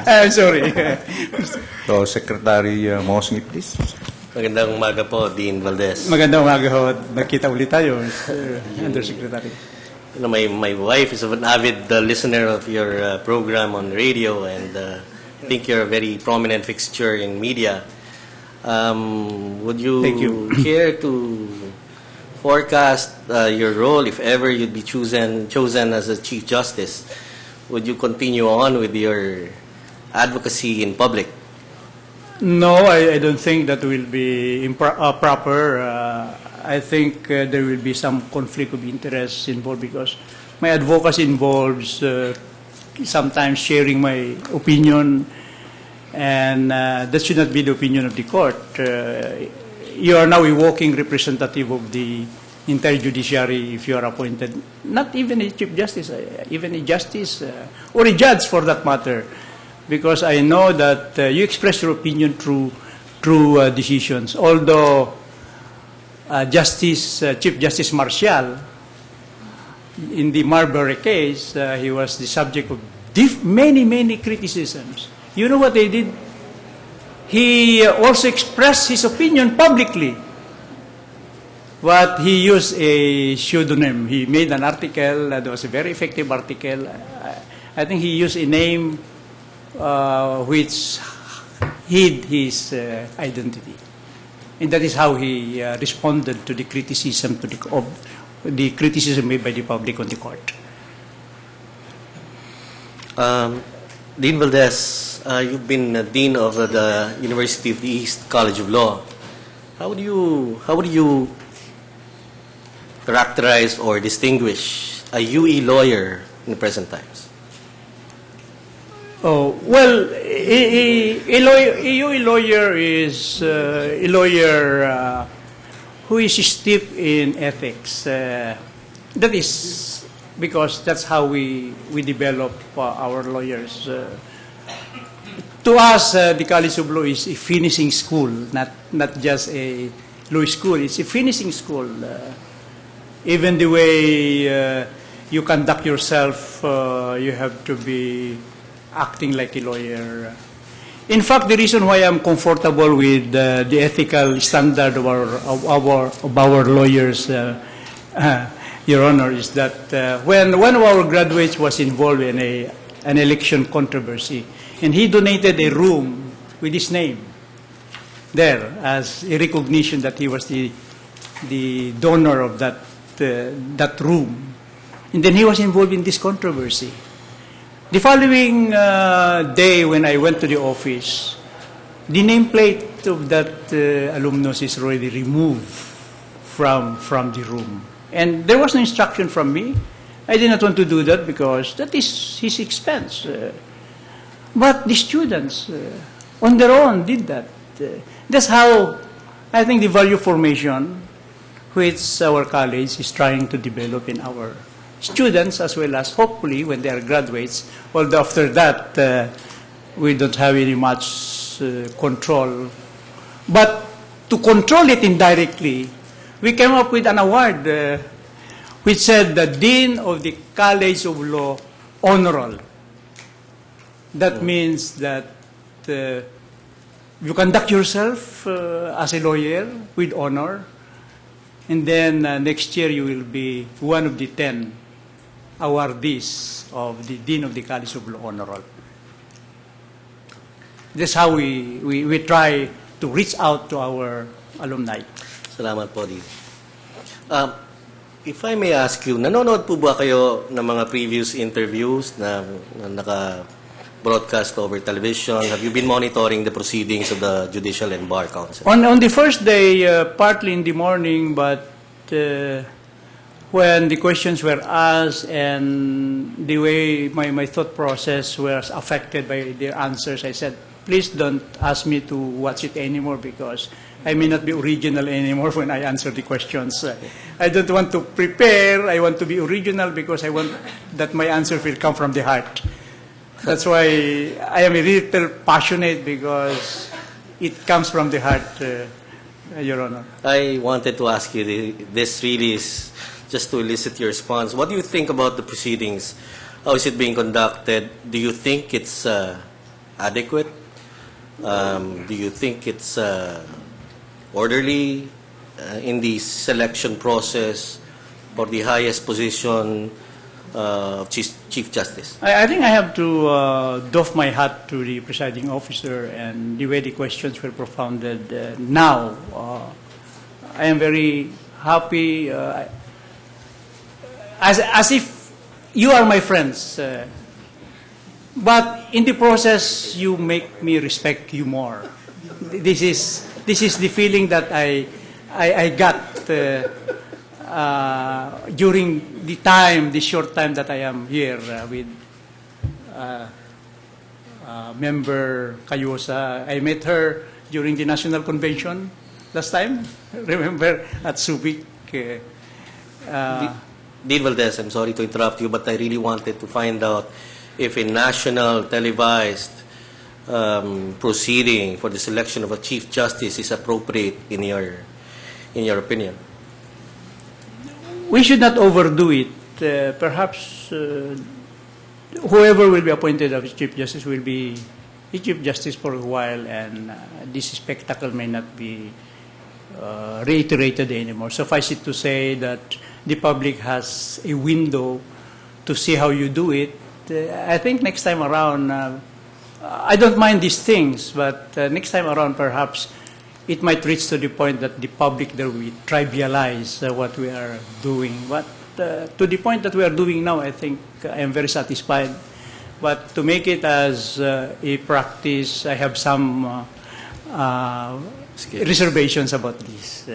I'm sorry. So, Secretary Musngi, please. Magandang umaga po, Dean Valdez. Magandang umaga ho. Nagkita ulit tayo, Mr. Undersecretary. You know, my wife is an avid listener of your program on radio, and I think you're a very prominent fixture in media. Would you, Thank you. care to forecast your role if ever you'd be chosen as a Chief Justice? Would you continue on with your advocacy in public? No, I don't think that will be proper. I think there will be some conflict of interest involved because my advocacy involves sometimes sharing my opinion, and that should not be the opinion of the court. You are now a walking representative of the entire judiciary if you are appointed, not even a Chief Justice, even a justice or a judge for that matter. Because I know that you express your opinion through decisions. Although Chief Justice Marshall, in the Marbury case, he was the subject of many criticisms. You know what they did? He also expressed his opinion publicly. But he used a pseudonym. He made an article that was a very effective article. I think he used a name which hid his identity. And that is how he responded to the criticism of the criticism made by the public on the court. Dean Valdez, you've been Dean of the University of the East College of Law. How would you characterize or distinguish a UE lawyer in the present times? Oh, well, a lawyer is a lawyer who is steeped in ethics. That is because that's how we develop our lawyers. To us, the College of Law is a finishing school, not just a law school. It's a finishing school. Even the way you conduct yourself, you have to be acting like a lawyer. In fact, the reason why I'm comfortable with the ethical standard of our lawyers, Your Honor, is that when one of our graduates was involved in an election controversy, and he donated a room with his name there as a recognition that he was the donor of that room, and then he was involved in this controversy. The following day, when I went to the office, the nameplate of that alumnus is already removed from the room. And there was no instruction from me. I did not want to do that because that is his expense. But the students, on their own, did that. That's how I think the value formation, which our college is trying to develop in our students, as well as hopefully when they are graduates, although after that we don't have any much control. But to control it indirectly, we came up with an award which said the Dean of the College of Law Honoral. That means that you conduct yourself as a lawyer with honor, and then next year you will be one of the 10 awardees of the Dean of the College of Law Honoral. That's how we try to reach out to our alumni. Salamat po, Dean. If I may ask you, nanonood po ba kayo ng mga previous interviews na naka-broadcast over television? Have you been monitoring the proceedings of the Judicial and Bar Council? On the first day, partly in the morning, but when the questions were asked and the way my thought process was affected by their answers, I said, please don't ask me to watch it anymore because I may not be original anymore when I answer the questions. I don't want to prepare. I want to be original because I want that my answer will come from the heart. That's why I am a little passionate because it comes from the heart, Your Honor. I wanted to ask you, this really is just to elicit your response. What do you think about the proceedings How is it being conducted? Do you think it's adequate? Do you think it's orderly in the selection process for the highest position of Chief Justice? I think I have to doff my hat to the presiding officer and the way the questions were propounded now. I am very happy, as if you are my friends. But in the process, you make me respect you more. This is the feeling that I got during the short time that I am here with member Cayosa. I met her during the National Convention last time. Remember at Subic. Dean Valdez, I'm sorry to interrupt you, but I really wanted to find out if a national televised proceeding for the selection of a Chief Justice is appropriate in your opinion. We should not overdo it. Perhaps whoever will be appointed as Chief Justice will be the Chief Justice for a while, and this spectacle may not be reiterated anymore. Suffice it to say that the public has a window to see how you do it. I think next time around, I don't mind these things, but next time around perhaps it might reach to the point that the public there will trivialize what we are doing. But to the point that we are doing now, I think I am very satisfied. But to make it as a practice, I have some reservations about this,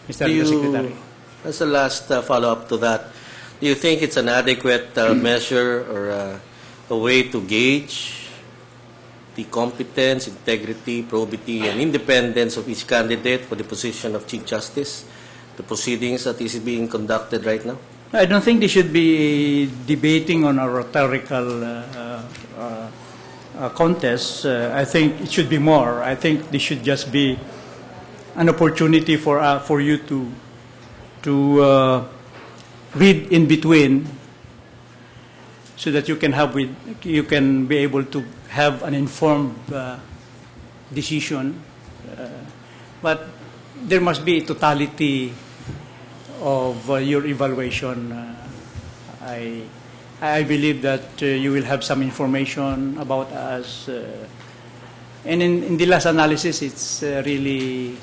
Mr. Secretary. As a last follow-up to that, do you think it's an adequate measure or a way to gauge the competence, integrity, probity, and independence of each candidate for the position of Chief Justice, the proceedings that is being conducted right now? I don't think they should be debating on a rhetorical contest. I think it should be more. I think this should just be an opportunity for you to read in between, so that you can be able to have an informed decision. But there must be a totality of your evaluation. I believe that you will have some information about us, and in the last analysis, it's really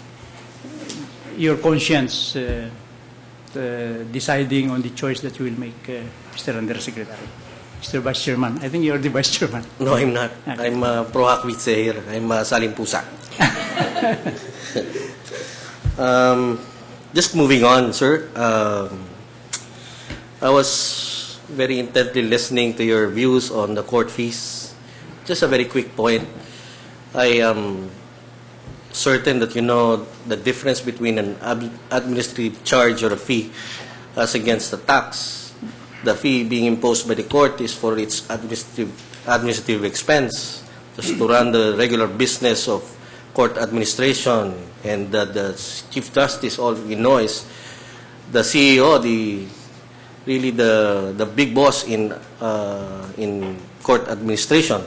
your conscience deciding on the choice that you will make, Mr. Undersecretary. Mr. Vice Chairman. I think you're the Vice Chairman. No, I'm not. Okay. I'm Pro Hakwitse here. I'm Salim Pusa. Just moving on, sir. I was very intently listening to your views on the court fees. Just a very quick point. I am certain that you know the difference between an administrative charge or a fee as against a tax. The fee being imposed by the court is for its administrative expense, just to run the regular business of court administration. And the Chief Justice, all we know, is the CEO, really the big boss in court administration.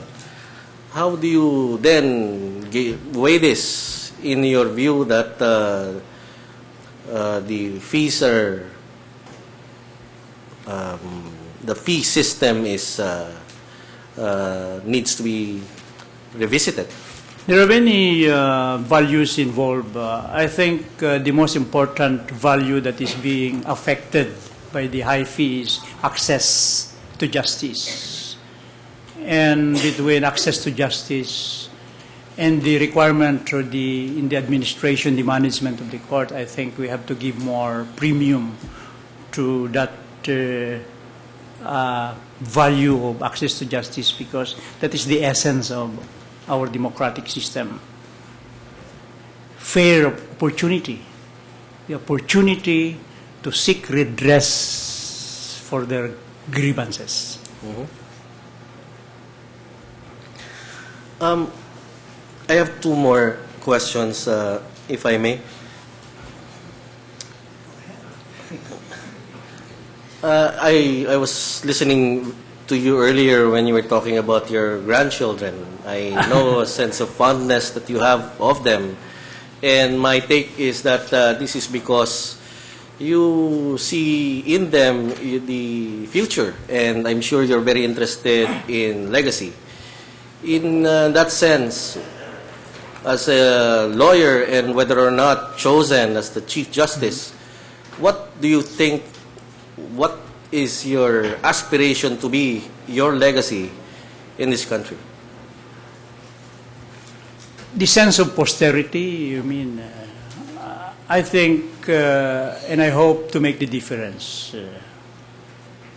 How do you then weigh this in your view that the fees are the fee system is needs to be revisited? There are many values involved. I think the most important value that is being affected by the high fees, access to justice. And between access to justice and the requirement or in the administration, the management of the court, I think we have to give more premium to that value of access to justice, because that is the essence of our democratic system. Fair opportunity, the opportunity to seek redress for their grievances. Mm-hmm. I have two more questions, if I may. I was listening to you earlier when you were talking about your grandchildren. I know a sense of fondness that you have of them. And my take is that this is because you see in them the future. And I'm sure you're very interested in legacy. In that sense, as a lawyer and whether or not chosen as the Chief Justice, what do you think, what is your aspiration to be, your legacy in this country? The sense of posterity, you mean? I think and I hope to make the difference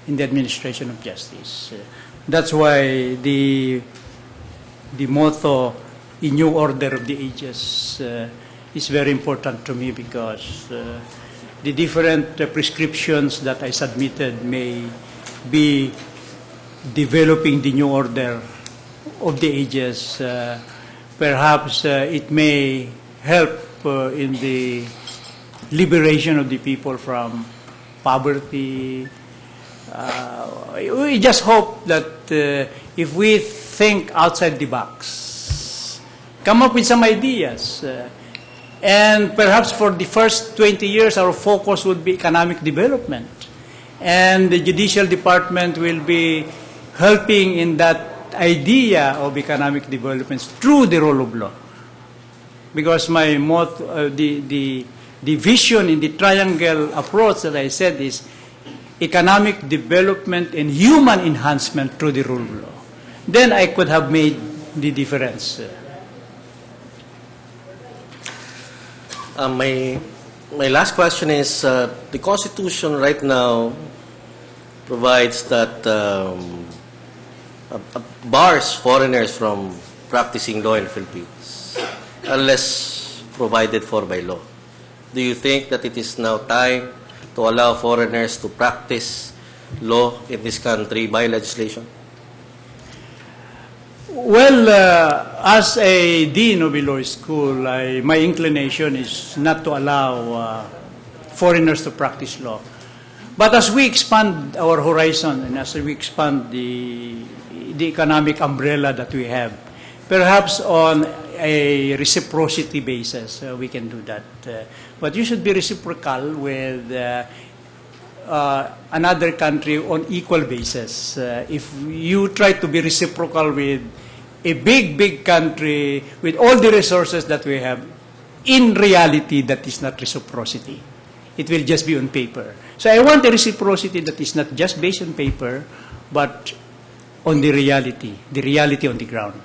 in the administration of justice. That's why the motto, "A New Order of the Ages," is very important to me because the different prescriptions that I submitted may be developing the new order of the ages. Perhaps it may help in the liberation of the people from poverty. We just hope that if we think outside the box, come up with some ideas, and perhaps for the first 20 years our focus would be economic development, and the Judicial Department will be helping in that idea of economic development through the rule of law. Because my motto, the vision in the triangle approach that I said is economic development and human enhancement through the rule of law. Then I could have made the difference. My last question is, the Constitution right now provides that bars foreigners from practicing law in the Philippines unless provided for by law. Do you think that it is now time to allow foreigners to practice law in this country by legislation? Well, as a dean of a law school, my inclination is not to allow foreigners to practice law. But as we expand our horizon and as we expand the economic umbrella that we have, perhaps on a reciprocity basis, we can do that. But you should be reciprocal with another country on equal basis. If you try to be reciprocal with a big country with all the resources that we have, in reality, that is not reciprocity. It will just be on paper. So I want a reciprocity that is not just based on paper, but on the reality on the ground.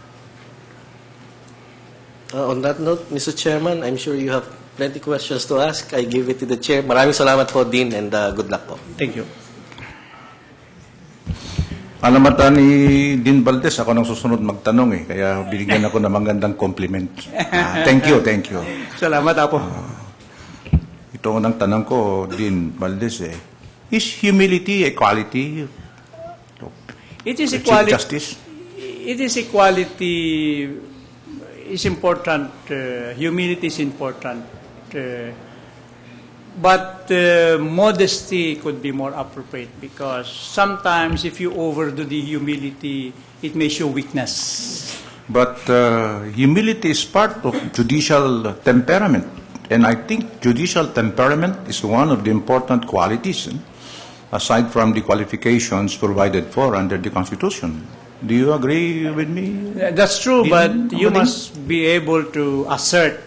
On that note, Mr. Chairman, I'm sure you have plenty questions to ask. I give it to the Chair. Maraming salamat po, Dean, and good luck po. Thank you. Alamatan ni Dean Valdez, ako nang susunod magtanong kaya binigyan ako ng magandang compliment. Thank you. Salamat po. Ito ang tanong ko, Dean Valdez, is humility a quality? It is Chief equality. Justice? It is equality. Is important. Humility is important. But modesty could be more appropriate because sometimes if you overdo the humility, it may show weakness. But humility is part of judicial temperament. And I think judicial temperament is one of the important qualities, aside from the qualifications provided for under the Constitution. Do you agree with me? That's true, but you Amading? must be able to assert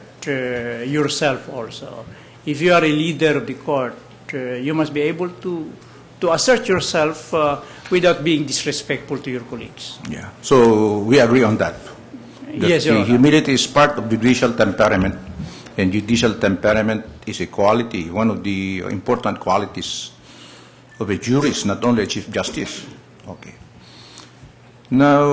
yourself also. If you are a leader of the court, you must be able to assert yourself without being disrespectful to your colleagues. Yeah. So we agree on that. Yes, Your the Honor. humility is part of judicial temperament, and judicial temperament is a quality, one of the important qualities of a jurist, not only a Chief Justice. Okay. Now,